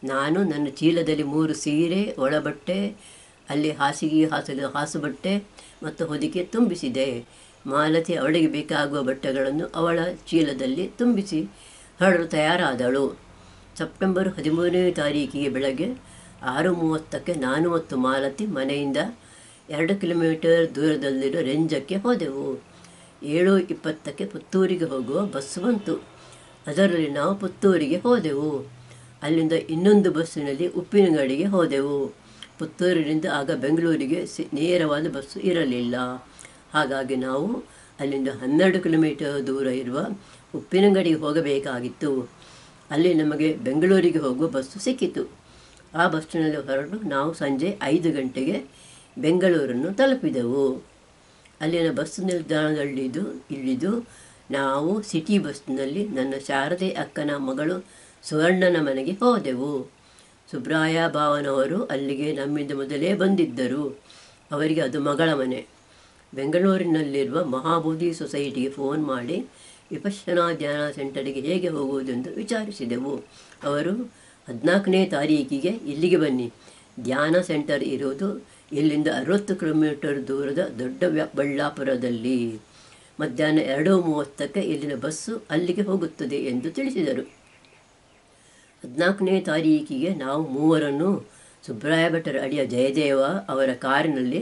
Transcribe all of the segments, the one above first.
ನಾನು ನನ್ನ ಚೀಲದಲ್ಲಿ 3 ಸೀರೆ, ಒಳಬಟ್ಟೆ, ಅಲ್ಲಿ ಹಾಸಿಗೆ ಹಾಸುಬಟ್ಟೆ ಮತ್ತು ಹೊದಿಕೆ ತುಂಬಿಸಿದೆ. ಮಾಲತಿ ಅವಳಿಗೆ ಬೇಕಾಗುವ ಬಟ್ಟೆಗಳನ್ನು ಅವಳ ಚೀಲದಲ್ಲಿ ತುಂಬಿಸಿ ಹೊರಡಲು ತಯಾರಾದಳು. ಸೆಪ್ಟೆಂಬರ್ 13ನೇ ತಾರೀಕಿಗೆ ಬೆಳಗ್ಗೆ 6:30ಕ್ಕೆ ನಾನು ಮತ್ತು ಮಾಲತಿ ಮನೆಯಿಂದ 2 ಕಿಲೋಮೀಟರ್ ದೂರದಲ್ಲಿರೋ ರೆಂಜಕ್ಕೆ ಹೋದೆವು. 7:20ಕ್ಕೆ ಪುತ್ತೂರಿಗೆ ಹೋಗುವ ಬಸ್ಸು ಬಂತು. ಅದರಲ್ಲಿ ನಾವು ಪುತ್ತೂರಿಗೆ ಹೋದೆವು. ಅಲ್ಲಿಂದ ಇನ್ನೊಂದು ಬಸ್ಸಿನಲ್ಲಿ ಉಪ್ಪಿನಂಗಡಿಗೆ ಹೋದೆವು. ಪುತ್ತೂರಿನಿಂದ ಆಗ ಬೆಂಗಳೂರಿಗೆ ನೇರವಾದ ಬಸ್ಸು ಇರಲಿಲ್ಲ. ಹಾಗಾಗಿ ನಾವು ಅಲ್ಲಿಂದ 12 ಕಿಲೋಮೀಟರ್ ದೂರ ಇರುವ ಉಪ್ಪಿನಂಗಡಿಗೆ ಹೋಗಬೇಕಾಗಿತ್ತು. ಅಲ್ಲಿ ನಮಗೆ ಬೆಂಗಳೂರಿಗೆ ಹೋಗುವ ಬಸ್ಸು ಸಿಕ್ಕಿತು. ಆ ಬಸ್ಸಿನಲ್ಲಿ ಹೊರಟು ನಾವು ಸಂಜೆ 5 ಗಂಟೆಗೆ ಬೆಂಗಳೂರನ್ನು ತಲುಪಿದೆವು. ಅಲ್ಲಿನ ಬಸ್ ನಿಲ್ದಾಣದಲ್ಲಿದ್ದು ಇಳಿದು ನಾವು ಸಿಟಿ ಬಸ್ನಲ್ಲಿ ನನ್ನ ಶಾರದೆ ಅಕ್ಕನ ಮಗಳು ಸುವರ್ಣನ ಮನೆಗೆ ಹೋದೆವು. ಸುಬ್ರಾಯ ಭಾವನವರು ಅಲ್ಲಿಗೆ ನಮ್ಮಿಂದ ಮೊದಲೇ ಬಂದಿದ್ದರು. ಅವರಿಗೆ ಅದು ಮಗಳ ಮನೆ. ಬೆಂಗಳೂರಿನಲ್ಲಿರುವ ಮಹಾಬೋಧಿ ಸೊಸೈಟಿಗೆ ಫೋನ್ ಮಾಡಿ ವಿಪಶ್ಯನಾ ಧ್ಯಾನ ಸೆಂಟರಿಗೆ ಹೇಗೆ ಹೋಗುವುದೆಂದು ವಿಚಾರಿಸಿದೆವು. ಅವರು 14ನೇ ತಾರೀಕಿಗೆ ಇಲ್ಲಿಗೆ ಬನ್ನಿ, ಧ್ಯಾನ ಸೆಂಟರ್ ಇರುವುದು ಇಲ್ಲಿಂದ 60 ಕಿಲೋಮೀಟರ್ ದೂರದ ದೊಡ್ಡ ಬಳ್ಳಾಪುರದಲ್ಲಿ. ಮಧ್ಯಾಹ್ನ 2:30ಕ್ಕೆ ಇಲ್ಲಿನ ಬಸ್ಸು ಅಲ್ಲಿಗೆ ಹೋಗುತ್ತದೆ ಎಂದು ತಿಳಿಸಿದರು. 14ನೇ ತಾರೀಕಿಗೆ ನಾವು ಮೂವರನ್ನು ಸುಬ್ರಾಯ ಭಟ್ಟರ ಅಡಿಯ ಜಯದೇವ ಅವರ ಕಾರಿನಲ್ಲಿ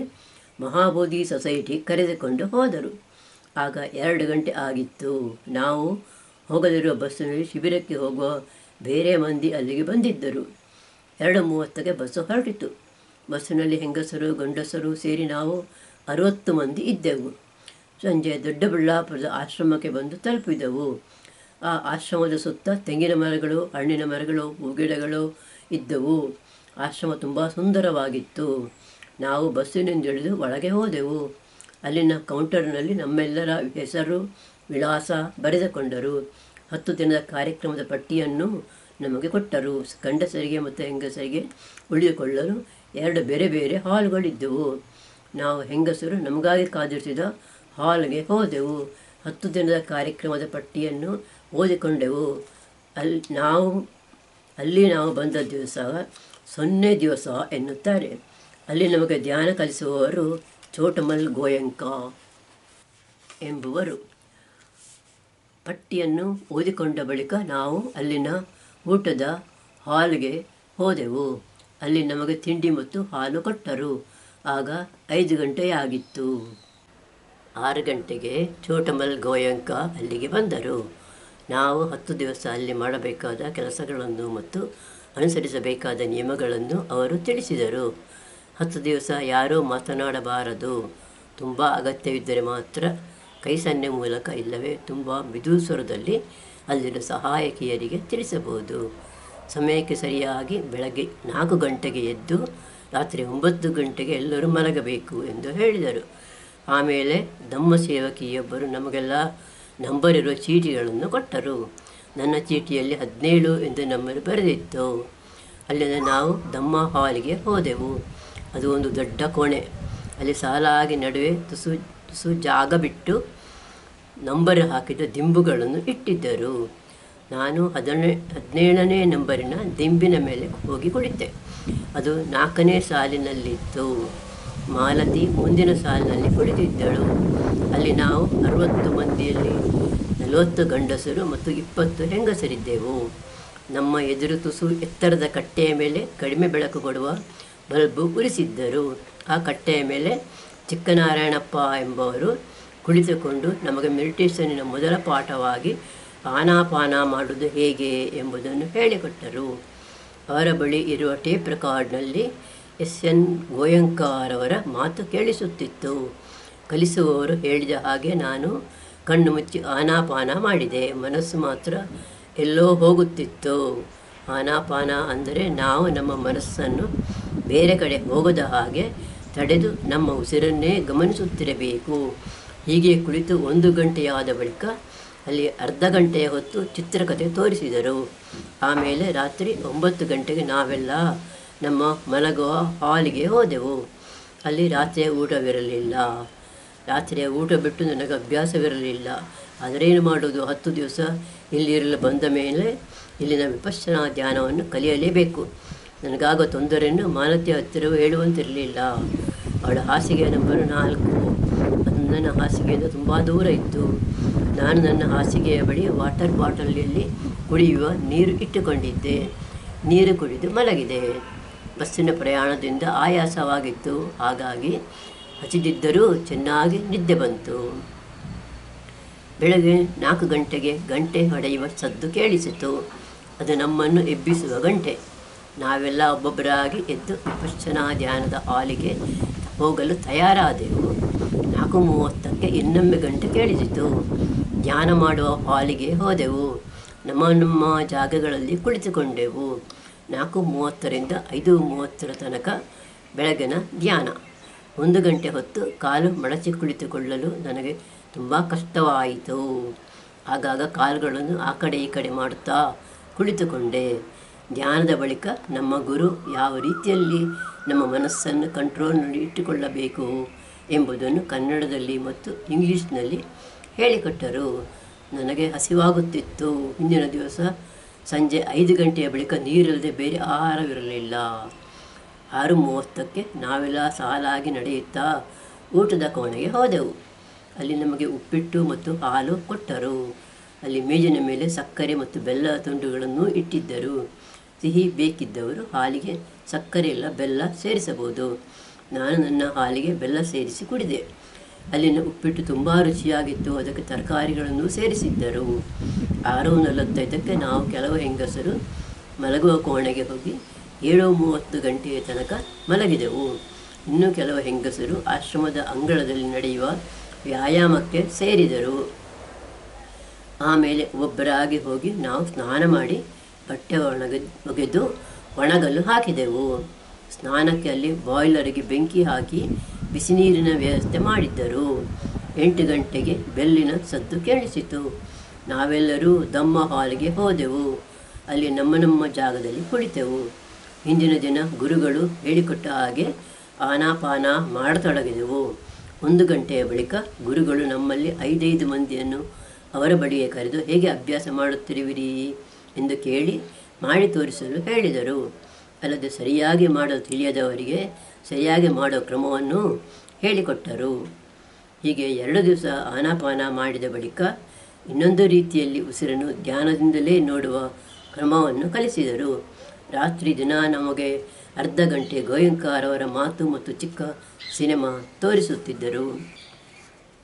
ಮಹಾಬೋಧಿ ಸೊಸೈಟಿ ಕರೆದುಕೊಂಡು ಹೋದರು. ಆಗ 2 ಗಂಟೆ ಆಗಿತ್ತು. ನಾವು ಹೋಗಲಿರುವ ಬಸ್ಸಿನಲ್ಲಿ ಶಿಬಿರಕ್ಕೆ ಹೋಗುವ ಬೇರೆ ಮಂದಿ ಅಲ್ಲಿಗೆ ಬಂದಿದ್ದರು. 2:30ಕ್ಕೆ ಬಸ್ಸು ಹೊರಟಿತು. ಬಸ್ಸಿನಲ್ಲಿ ಹೆಂಗಸರು ಗಂಡಸರು ಸೇರಿ ನಾವು 60 ಮಂದಿ ಇದ್ದೆವು. ಸಂಜೆ ದೊಡ್ಡಬಳ್ಳಾಪುರದ ಆಶ್ರಮಕ್ಕೆ ಬಂದು ತಲುಪಿದೆವು. ಆ ಆಶ್ರಮದ ಸುತ್ತ ತೆಂಗಿನ ಮರಗಳು, ಹಣ್ಣಿನ ಮರಗಳು, ಹೂಗಿಡಗಳು ಇದ್ದವು. ಆಶ್ರಮ ತುಂಬ ಸುಂದರವಾಗಿತ್ತು. ನಾವು ಬಸ್ಸಿನಿಂದ ಇಳಿದು ಒಳಗೆ ಹೋದೆವು. ಅಲ್ಲಿನ ಕೌಂಟರ್ನಲ್ಲಿ ನಮ್ಮೆಲ್ಲರ ಹೆಸರು, ವಿಳಾಸ ಬರೆದುಕೊಂಡರು. 10 ದಿನದ ಕಾರ್ಯಕ್ರಮದ ಪಟ್ಟಿಯನ್ನು ನಮಗೆ ಕೊಟ್ಟರು. ಗಂಡಸರಿಗೆ ಮತ್ತು ಹೆಂಗಸರಿಗೆ ಉಳಿದುಕೊಳ್ಳಲು 2 ಬೇರೆ ಬೇರೆ ಹಾಲ್ಗಳಿದ್ದವು. ನಾವು ಹೆಂಗಸರು ನಮಗಾಗಿ ಕಾದಿರಿಸಿದ ಹಾಲ್ಗೆ ಹೋದೆವು. 10 ದಿನದ ಕಾರ್ಯಕ್ರಮದ ಪಟ್ಟಿಯನ್ನು ಓದಿಕೊಂಡೆವು. ಅಲ್ಲಿ ನಾವು ಬಂದ ದಿವಸ 0 ದಿವಸ ಎನ್ನುತ್ತಾರೆ. ಅಲ್ಲಿ ನಮಗೆ ಧ್ಯಾನ ಕಲಿಸುವವರು ಚೋಟಮಲ್ ಗೋಯಂಕ ಎಂಬುವರು. ಪಟ್ಟಿಯನ್ನು ಓದಿಕೊಂಡ ಬಳಿಕ ನಾವು ಅಲ್ಲಿನ ಊಟದ ಹಾಲ್ಗೆ ಹೋದೆವು. ಅಲ್ಲಿ ನಮಗೆ ತಿಂಡಿ ಮತ್ತು ಹಾಲು ಕೊಟ್ಟರು. ಆಗ 5 ಗಂಟೆಯಾಗಿತ್ತು. 6 ಗಂಟೆಗೆ ಚೋಟಮಲ್ ಗೋಯಂಕ ಅಲ್ಲಿಗೆ ಬಂದರು. ನಾವು 10 ದಿವಸ ಅಲ್ಲಿ ಮಾಡಬೇಕಾದ ಕೆಲಸಗಳನ್ನು ಮತ್ತು ಅನುಸರಿಸಬೇಕಾದ ನಿಯಮಗಳನ್ನು ಅವರು ತಿಳಿಸಿದರು. 10 ದಿವಸ ಯಾರೂ ಮಾತನಾಡಬಾರದು. ತುಂಬ ಅಗತ್ಯವಿದ್ದರೆ ಮಾತ್ರ ಕೈ ಸನ್ನೆ ಮೂಲಕ ಇಲ್ಲವೇ ತುಂಬ ಮಿದು ಸ್ವರದಲ್ಲಿ ಅಲ್ಲಿನ ಸಹಾಯಕಿಯರಿಗೆ ತಿಳಿಸಬಹುದು. ಸಮಯಕ್ಕೆ ಸರಿಯಾಗಿ ಬೆಳಗ್ಗೆ 4 ಗಂಟೆಗೆ ಎದ್ದು ರಾತ್ರಿ 9 ಗಂಟೆಗೆ ಎಲ್ಲರೂ ಮಲಗಬೇಕು ಎಂದು ಹೇಳಿದರು. ಆಮೇಲೆ ಧಮ್ಮ ಸೇವಕಿಯೊಬ್ಬರು ನಮಗೆಲ್ಲ ನಂಬರ್ ಇರುವ ಚೀಟಿಗಳನ್ನು ಕೊಟ್ಟರು. ನನ್ನ ಚೀಟಿಯಲ್ಲಿ 17 ಎಂದು ನಂಬರ್ ಬರೆದಿತ್ತು. ಅಲ್ಲಿಂದ ನಾವು ಧಮ್ಮ ಹಾಲಿಗೆ ಹೋದೆವು. ಅದು ಒಂದು ದೊಡ್ಡ ಕೋಣೆ. ಅಲ್ಲಿ ಸಾಲಾಗಿ ನಡುವೆ ತುಸು ಜಾಗ ಬಿಟ್ಟು ನಂಬರ್ ಹಾಕಿದ ದಿಂಬುಗಳನ್ನು ಇಟ್ಟಿದ್ದರು. ನಾನು 17ನೇ ನಂಬರಿನ ದಿಂಬಿನ ಮೇಲೆ ಹೋಗಿ ಕುಳಿತೆ. ಅದು 4ನೇ ಸಾಲಿನಲ್ಲಿತ್ತು. ಮಾಲತಿ ಮುಂದಿನ ಸಾಲಿನಲ್ಲಿ ಕುಳಿತಿದ್ದಳು. ಅಲ್ಲಿ ನಾವು 60 ಮಂದಿಯಲ್ಲಿ 40 ಗಂಡಸರು ಮತ್ತು 20 ಹೆಂಗಸರಿದ್ದೆವು. ನಮ್ಮ ಎದುರು ತುಸು ಎತ್ತರದ ಕಟ್ಟೆಯ ಮೇಲೆ ಕಡಿಮೆ ಬೆಳಕು ಕೊಡುವ ಬಲ್ಬು ಉರಿಸಿದ್ದರು. ಆ ಕಟ್ಟೆಯ ಮೇಲೆ ಚಿಕ್ಕನಾರಾಯಣಪ್ಪ ಎಂಬವರು ಕುಳಿತುಕೊಂಡು ನಮಗೆ ಮೆಡಿಟೇಷನ್ನಿನ ಮೊದಲ ಪಾಠವಾಗಿ ಆನಾಪಾನ ಮಾಡುವುದು ಹೇಗೆ ಎಂಬುದನ್ನು ಹೇಳಿಕೊಟ್ಟರು. ಅವರ ಬಳಿ ಇರುವ ಟೇಪ್ ರೆಕಾರ್ಡ್ನಲ್ಲಿ SN ಗೋಯಂಕಾರವರ ಮಾತು ಕೇಳಿಸುತ್ತಿತ್ತು. ಕಲಿಸುವವರು ಹೇಳಿದ ಹಾಗೆ ನಾನು ಕಣ್ಣು ಮುಚ್ಚಿ ಆನಾಪಾನ ಮಾಡಿದೆ. ಮನಸ್ಸು ಮಾತ್ರ ಎಲ್ಲೋ ಹೋಗುತ್ತಿತ್ತು. ಆನಾಪಾನ ಅಂದರೆ ನಾವು ನಮ್ಮ ಮನಸ್ಸನ್ನು ಬೇರೆ ಕಡೆ ಹೋಗದ ಹಾಗೆ ತಡೆದು ನಮ್ಮ ಉಸಿರನ್ನೇ ಗಮನಿಸುತ್ತಿರಬೇಕು. ಹೀಗೆ ಕುಳಿತು 1 ಗಂಟೆಯಾದ ಬಳಿಕ ಅಲ್ಲಿ ಅರ್ಧ ಗಂಟೆಯ ಹೊತ್ತು ಚಿತ್ರಕಥೆ ತೋರಿಸಿದರು. ಆಮೇಲೆ ರಾತ್ರಿ 9 ಗಂಟೆಗೆ ನಾವೆಲ್ಲ ನಮ್ಮ ಮಲಗುವ ಹಾಲಿಗೆ ಹೋದೆವು. ಅಲ್ಲಿ ರಾತ್ರಿಯ ಊಟವಿರಲಿಲ್ಲ. ರಾತ್ರಿಯ ಊಟ ಬಿಟ್ಟು ನನಗೆ ಅಭ್ಯಾಸವಿರಲಿಲ್ಲ. ಆದರೇನು ಮಾಡೋದು, 10 ದಿವಸ ಇಲ್ಲಿರಲು ಬಂದ ಮೇಲೆ ಇಲ್ಲಿನ ವಿಪಶ್ಯನಾ ಧ್ಯಾನವನ್ನು ಕಲಿಯಲೇಬೇಕು. ನನಗಾಗೋ ತೊಂದರೆಯನ್ನು ಮಾಲತಿಯ ಹತ್ತಿರವೂ ಹೇಳುವಂತಿರಲಿಲ್ಲ. ಅವಳ ಹಾಸಿಗೆಯ ನಂಬರು 4. ನನ್ನ ಹಾಸಿಗೆಯಿಂದ ತುಂಬ ದೂರ ಇತ್ತು. ನಾನು ನನ್ನ ಹಾಸಿಗೆಯ ಬಳಿ ವಾಟರ್ ಬಾಟಲಲ್ಲಿ ಕುಡಿಯುವ ನೀರು ಇಟ್ಟುಕೊಂಡಿದ್ದೆ. ನೀರು ಕುಡಿದು ಮಲಗಿದೆ. ಬಸ್ಸಿನ ಪ್ರಯಾಣದಿಂದ ಆಯಾಸವಾಗಿತ್ತು. ಹಾಗಾಗಿ ಹಸಿದಿದ್ದರೂ ಚೆನ್ನಾಗಿ ನಿದ್ದೆ ಬಂತು. ಬೆಳಗ್ಗೆ 4 ಗಂಟೆಗೆ ಗಂಟೆ ಹೊಡೆಯುವ ಸದ್ದು ಕೇಳಿಸಿತು. ಅದು ನಮ್ಮನ್ನು ಎಬ್ಬಿಸುವ ಗಂಟೆ. ನಾವೆಲ್ಲ ಒಬ್ಬೊಬ್ಬರಾಗಿ ಎದ್ದು ವಿಪಶ್ಯನಾ ಧ್ಯಾನದ ಹಾಲಿಗೆ ಹೋಗಲು ತಯಾರಾದೆವು. 4:30ಕ್ಕೆ ಇನ್ನೊಮ್ಮೆ ಗಂಟೆ ಕೇಳಿಸಿತು. ಧ್ಯಾನ ಮಾಡುವ ಹಾಲಿಗೆ ಹೋದೆವು. ನಮ್ಮ ಜಾಗಗಳಲ್ಲಿ ಕುಳಿತುಕೊಂಡೆವು. 4:30ರಿಂದ 5:30 ತನಕ ಬೆಳಗಿನ ಧ್ಯಾನ. 1 ಗಂಟೆ ಹೊತ್ತು ಕಾಲು ಮಡಚಿ ಕುಳಿತುಕೊಳ್ಳಲು ನನಗೆ ತುಂಬ ಕಷ್ಟವಾಯಿತು. ಆಗಾಗ ಕಾಲುಗಳನ್ನು ಆ ಕಡೆ ಈ ಕಡೆ ಮಾಡುತ್ತಾ ಕುಳಿತುಕೊಂಡೆ. ಧ್ಯಾನದ ಬಳಿಕ ನಮ್ಮ ಗುರು ಯಾವ ರೀತಿಯಲ್ಲಿ ನಮ್ಮ ಮನಸ್ಸನ್ನು ಕಂಟ್ರೋಲ್ನಲ್ಲಿ ಇಟ್ಟುಕೊಳ್ಳಬೇಕು ಎಂಬುದನ್ನು ಕನ್ನಡದಲ್ಲಿ ಮತ್ತು ಇಂಗ್ಲೀಷ್ನಲ್ಲಿ ಹೇಳಿಕೊಟ್ಟರು. ನನಗೆ ಹಸಿವಾಗುತ್ತಿತ್ತು. ಹಿಂದಿನ ದಿವಸ ಸಂಜೆ 5 ಗಂಟೆಯ ಬಳಿಕ ನೀರಿಲ್ಲದೆ ಬೇರೆ ಆಹಾರವಿರಲಿಲ್ಲ. 6:30ಕ್ಕೆ ನಾವೆಲ್ಲ ಸಾಲಾಗಿ ನಡೆಯುತ್ತಾ ಊಟದ ಕೋಣೆಗೆ ಹೋದೆವು. ಅಲ್ಲಿ ನಮಗೆ ಉಪ್ಪಿಟ್ಟು ಮತ್ತು ಹಾಲು ಕೊಟ್ಟರು. ಅಲ್ಲಿ ಮೇಜಿನ ಮೇಲೆ ಸಕ್ಕರೆ ಮತ್ತು ಬೆಲ್ಲದ ತುಂಡುಗಳನ್ನು ಇಟ್ಟಿದ್ದರು. ಸಿಹಿ ಬೇಕಿದ್ದವರು ಹಾಲಿಗೆ ಸಕ್ಕರೆ ಇಲ್ಲ ಬೆಲ್ಲ ಸೇರಿಸಬಹುದು. ನಾನು ನನ್ನ ಹಾಲಿಗೆ ಬೆಲ್ಲ ಸೇರಿಸಿ ಕುಡಿದೆ. ಅಲ್ಲಿನ ಉಪ್ಪಿಟ್ಟು ತುಂಬ ರುಚಿಯಾಗಿತ್ತು. ಅದಕ್ಕೆ ತರಕಾರಿಗಳನ್ನು ಸೇರಿಸಿದ್ದರು. 6:45ಕ್ಕೆ ನಾವು ಕೆಲವು ಹೆಂಗಸರು ಮಲಗುವ ಕೋಣೆಗೆ ಹೋಗಿ 7:30 ಗಂಟೆಯ ತನಕ ಮಲಗಿದೆವು. ಇನ್ನೂ ಕೆಲವು ಹೆಂಗಸರು ಆಶ್ರಮದ ಅಂಗಳದಲ್ಲಿ ನಡೆಯುವ ವ್ಯಾಯಾಮಕ್ಕೆ ಸೇರಿದರು. ಆಮೇಲೆ ಒಬ್ಬರಾಗಿ ಹೋಗಿ ನಾವು ಸ್ನಾನ ಮಾಡಿ ಬಟ್ಟೆ ಒಗೆದು ಒಣಗಲು ಹಾಕಿದೆವು. ಸ್ನಾನಕ್ಕೆ ಅಲ್ಲಿ ಬಾಯ್ಲರಿಗೆ ಬೆಂಕಿ ಹಾಕಿ ಬಿಸಿ ನೀರಿನ ವ್ಯವಸ್ಥೆ ಮಾಡಿದ್ದರು. 8 ಗಂಟೆಗೆ ಬೆಲ್ಲಿನ ಸದ್ದು ಕೇಳಿಸಿತು. ನಾವೆಲ್ಲರೂ ದಮ್ಮ ಹಾಲಿಗೆ ಹೋದೆವು. ಅಲ್ಲಿ ನಮ್ಮ ಜಾಗದಲ್ಲಿ ಕುಳಿತೆವು. ಹಿಂದಿನ ದಿನ ಗುರುಗಳು ಹೇಳಿಕೊಟ್ಟ ಹಾಗೆ ಆನಾಪಾನ ಮಾಡತೊಡಗಿದೆವು. 1 ಗಂಟೆಯ ಬಳಿಕ ಗುರುಗಳು ನಮ್ಮಲ್ಲಿ 5 ಮಂದಿಯನ್ನು ಅವರ ಬಳಿಗೆ ಕರೆದು ಹೇಗೆ ಅಭ್ಯಾಸ ಮಾಡುತ್ತಿರುವಿರಿ ಎಂದು ಕೇಳಿ ಮಾಡಿ ತೋರಿಸಲು ಹೇಳಿದರು. ಅಲ್ಲದೆ ಸರಿಯಾಗಿ ಮಾಡಲು ತಿಳಿಯದವರಿಗೆ ಸರಿಯಾಗಿ ಮಾಡೋ ಕ್ರಮವನ್ನು ಹೇಳಿಕೊಟ್ಟರು. ಹೀಗೆ 2 ದಿವಸ ಆನಾಪಾನ ಮಾಡಿದ ಬಳಿಕ ಇನ್ನೊಂದು ರೀತಿಯಲ್ಲಿ ಉಸಿರನ್ನು ಧ್ಯಾನದಿಂದಲೇ ನೋಡುವ ಕ್ರಮವನ್ನು ಕಲಿಸಿದರು. ರಾತ್ರಿ ದಿನ ನಮಗೆ ಅರ್ಧ ಗಂಟೆ ಗೋಯಂಕಾರ್ ಅವರ ಮಾತು ಮತ್ತು ಚಿಕ್ಕ ಸಿನಿಮಾ ತೋರಿಸುತ್ತಿದ್ದರು.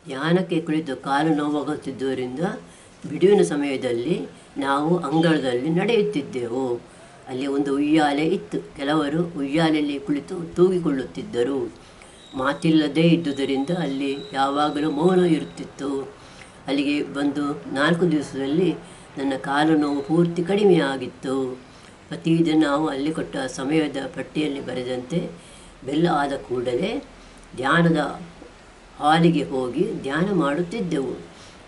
ಧ್ಯಾನಕ್ಕೆ ಕುಳಿತು ಕಾಲು ನೋವಾಗುತ್ತಿದ್ದರಿಂದ ಬಿಡುವಿನ ಸಮಯದಲ್ಲಿ ನಾವು ಅಂಗಳದಲ್ಲಿ ನಡೆಯುತ್ತಿದ್ದೆವು. ಅಲ್ಲಿ ಒಂದು ಉಯ್ಯಾಲೆ ಇತ್ತು. ಕೆಲವರು ಉಯ್ಯಾಲೆಯಲ್ಲಿ ಕುಳಿತು ತೂಗಿಕೊಳ್ಳುತ್ತಿದ್ದರು. ಮಾತಿಲ್ಲದೇ ಇದ್ದುದರಿಂದ ಅಲ್ಲಿ ಯಾವಾಗಲೂ ಮೌನ ಇರುತ್ತಿತ್ತು. ಅಲ್ಲಿಗೆ ಬಂದು 4 ದಿವಸದಲ್ಲಿ ನನ್ನ ಕಾಲು ನೋವು ಪೂರ್ತಿ ಕಡಿಮೆಯಾಗಿತ್ತು. ಪ್ರತಿದಿನ ನಾವು ಅಲ್ಲಿ ಕೊಟ್ಟ ಸಮಯದ ಪಟ್ಟಿಯಲ್ಲಿ ಬರೆದಂತೆ ಬೆಲ್ಲ ಆದ ಕೂಡಲೇ ಧ್ಯಾನದ ಹಾಲಿಗೆ ಹೋಗಿ ಧ್ಯಾನ ಮಾಡುತ್ತಿದ್ದೆವು.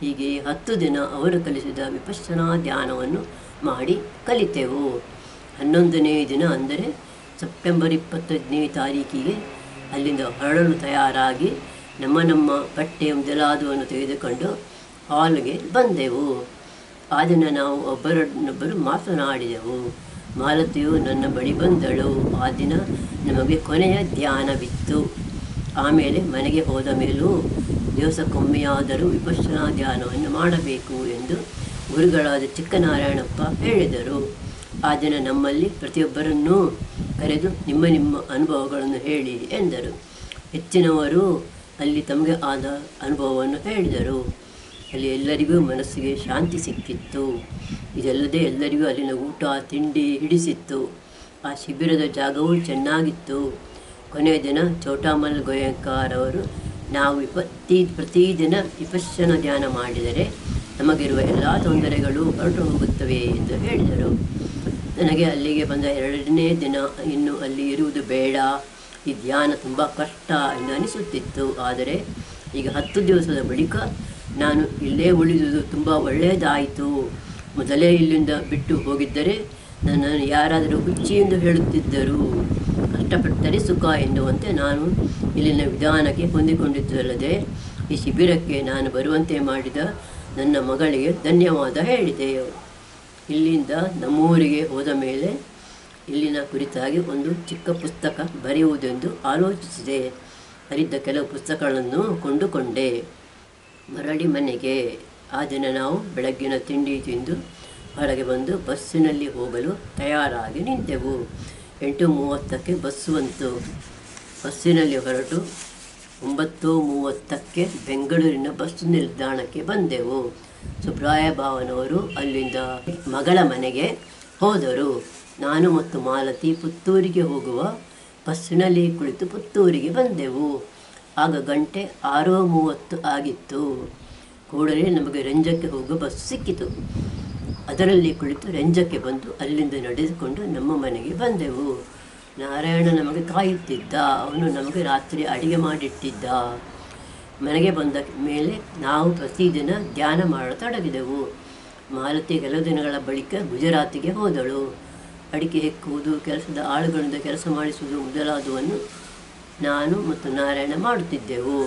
ಹೀಗೆ 10 ದಿನ ಅವರು ಕಲಿಸಿದ ವಿಪಶ್ಯನಾ ಧ್ಯಾನವನ್ನು ಮಾಡಿ ಕಲಿತೆವು. 11ನೇ ದಿನ ಅಂದರೆ ಸೆಪ್ಟೆಂಬರ್ 25ನೇ ತಾರೀಕಿಗೆ ಅಲ್ಲಿಂದ ಹೊರಡಲು ತಯಾರಾಗಿ ನಮ್ಮ ಬಟ್ಟೆ ಮೊದಲಾದವನ್ನು ತೆಗೆದುಕೊಂಡು ಹಾಲ್ಗೆ ಬಂದೆವು. ಆ ದಿನ ನಾವು ಒಬ್ಬರನ್ನೊಬ್ಬರು ಮಾತನಾಡಿದೆವು. ಮಾಲತಿಯು ನನ್ನ ಬಳಿ ಬಂದಳು. ಆ ದಿನ ನಮಗೆ ಕೊನೆಯ ಧ್ಯಾನವಿತ್ತು. ಆಮೇಲೆ ಮನೆಗೆ ಹೋದ ಮೇಲೂ ದಿವಸಕ್ಕೊಮ್ಮೆಯಾದರೂ ವಿಪಶ್ಯನಾ ಧ್ಯಾನವನ್ನು ಮಾಡಬೇಕು ಎಂದು ಗುರುಗಳಾದ ಚಿಕ್ಕನಾರಾಯಣಪ್ಪ ಹೇಳಿದರು. ಆ ದಿನ ನಮ್ಮಲ್ಲಿ ಪ್ರತಿಯೊಬ್ಬರನ್ನೂ ಕರೆದು ನಿಮ್ಮ ಅನುಭವಗಳನ್ನು ಹೇಳಿ ಎಂದರು. ಹೆಚ್ಚಿನವರು ಅಲ್ಲಿ ತಮಗೆ ಆದ ಅನುಭವವನ್ನು ಹೇಳಿದರು. ಅಲ್ಲಿ ಎಲ್ಲರಿಗೂ ಮನಸ್ಸಿಗೆ ಶಾಂತಿ ಸಿಕ್ಕಿತ್ತು. ಇದಲ್ಲದೆ ಎಲ್ಲರಿಗೂ ಅಲ್ಲಿನ ಊಟ ತಿಂಡಿ ಹಿಡಿಸಿತ್ತು. ಆ ಶಿಬಿರದ ಜಾಗವೂ ಚೆನ್ನಾಗಿತ್ತು. ಕೊನೆಯ ದಿನ ಚೋಟಾಮಲ್ ಗೋಯಂಕಾರ್ ಅವರು ನಾವು ಪ್ರತಿದಿನ ವಿಪಶ್ಯನಾ ಧ್ಯಾನ ಮಾಡಿದರೆ ನಮಗಿರುವ ಎಲ್ಲ ತೊಂದರೆಗಳು ಹೊರಟು ಹೋಗುತ್ತವೆ ಎಂದು ಹೇಳಿದರು. ನನಗೆ ಅಲ್ಲಿಗೆ ಬಂದ 2ನೇ ದಿನ ಇನ್ನು ಅಲ್ಲಿ ಇರುವುದು ಬೇಡ, ಈ ಧ್ಯಾನ ತುಂಬ ಕಷ್ಟ ಎಂದು ಅನಿಸುತ್ತಿತ್ತು. ಆದರೆ ಈಗ 10 ದಿವಸದ ಬಳಿಕ ನಾನು ಇಲ್ಲೇ ಉಳಿದುದು ತುಂಬ ಒಳ್ಳೆಯದಾಯಿತು. ಮೊದಲೇ ಇಲ್ಲಿಂದ ಬಿಟ್ಟು ಹೋಗಿದ್ದರೆ ನನ್ನನ್ನು ಯಾರಾದರೂ ಹುಚ್ಚಿ ಎಂದು ಹೇಳುತ್ತಿದ್ದರು. ಕಷ್ಟಪಟ್ಟರೆ ಸುಖ ಎನ್ನುವಂತೆ ನಾನು ಇಲ್ಲಿನ ವಿಧಾನಕ್ಕೆ ಹೊಂದಿಕೊಂಡಿದ್ದಲ್ಲದೆ ಈ ಶಿಬಿರಕ್ಕೆ ನಾನು ಬರುವಂತೆ ಮಾಡಿದ ನನ್ನ ಮಗಳಿಗೆ ಧನ್ಯವಾದ ಹೇಳಿದೆ. ಇಲ್ಲಿಂದ ನಮ್ಮೂರಿಗೆ ಹೋದ ಮೇಲೆ ಇಲ್ಲಿನ ಕುರಿತಾಗಿ ಒಂದು ಚಿಕ್ಕ ಪುಸ್ತಕ ಬರೆಯುವುದೆಂದು ಆಲೋಚಿಸಿದೆ. ಅಲ್ಲಿದ್ದ ಕೆಲವು ಪುಸ್ತಕಗಳನ್ನು ಕೊಂಡುಕೊಂಡೆ. ಮರಳಿ ಮನೆಗೆ. ಆ ದಿನ ನಾವು ಬೆಳಗ್ಗಿನ ತಿಂಡಿ ತಿಂದು ಹೊರಗೆ ಬಂದು ಬಸ್ಸಿನಲ್ಲಿ ಹೋಗಲು ತಯಾರಾಗಿ ನಿಂತೆವು. 8:30ಕ್ಕೆ ಬಸ್ಸು ಬಂತು. ಬಸ್ಸಿನಲ್ಲಿ ಹೊರಟು 9:30ಕ್ಕೆ ಬೆಂಗಳೂರಿನ ಬಸ್ ನಿಲ್ದಾಣಕ್ಕೆ ಬಂದೆವು. ಸುಬ್ರಾಯ ಭಾವನವರು ಅಲ್ಲಿಂದ ಮಗಳ ಮನೆಗೆ ಹೋದರು. ನಾನು ಮತ್ತು ಮಾಲತಿ ಪುತ್ತೂರಿಗೆ ಹೋಗುವ ಬಸ್ಸಿನಲ್ಲಿ ಕುಳಿತು ಪುತ್ತೂರಿಗೆ ಬಂದೆವು. ಆಗ ಗಂಟೆ 6:30 ಆಗಿತ್ತು. ಕೂಡಲೇ ನಮಗೆ ರಂಜಕ್ಕೆ ಹೋಗುವ ಬಸ್ ಸಿಕ್ಕಿತು. ಅದರಲ್ಲಿ ಕುಳಿತು ರಂಜಕ್ಕೆ ಬಂದು ಅಲ್ಲಿಂದ ನಡೆದುಕೊಂಡು ನಮ್ಮ ಮನೆಗೆ ಬಂದೆವು. ನಾರಾಯಣ ನಮಗೆ ಕಾಯುತ್ತಿದ್ದ. ಅವನು ನಮಗೆ ರಾತ್ರಿ ಅಡಿಗೆ ಮಾಡಿಟ್ಟಿದ್ದ. ಮನೆಗೆ ಬಂದ ಮೇಲೆ ನಾವು ಪ್ರತಿದಿನ ಧ್ಯಾನ ಮಾಡತೊಡಗಿದೆವು. ಮಾಲತಿ ಕೆಲವು ದಿನಗಳ ಬಳಿಕ ಗುಜರಾತಿಗೆ ಹೋದಳು. ಅಡಿಕೆ ಹೆಕ್ಕುವುದು, ಕೆಲಸದ ಆಳುಗಳಿಂದ ಕೆಲಸ ಮಾಡಿಸುವುದು ಮೊದಲಾದವನ್ನು ನಾನು ಮತ್ತು ನಾರಾಯಣ ಮಾಡುತ್ತಿದ್ದೆವು.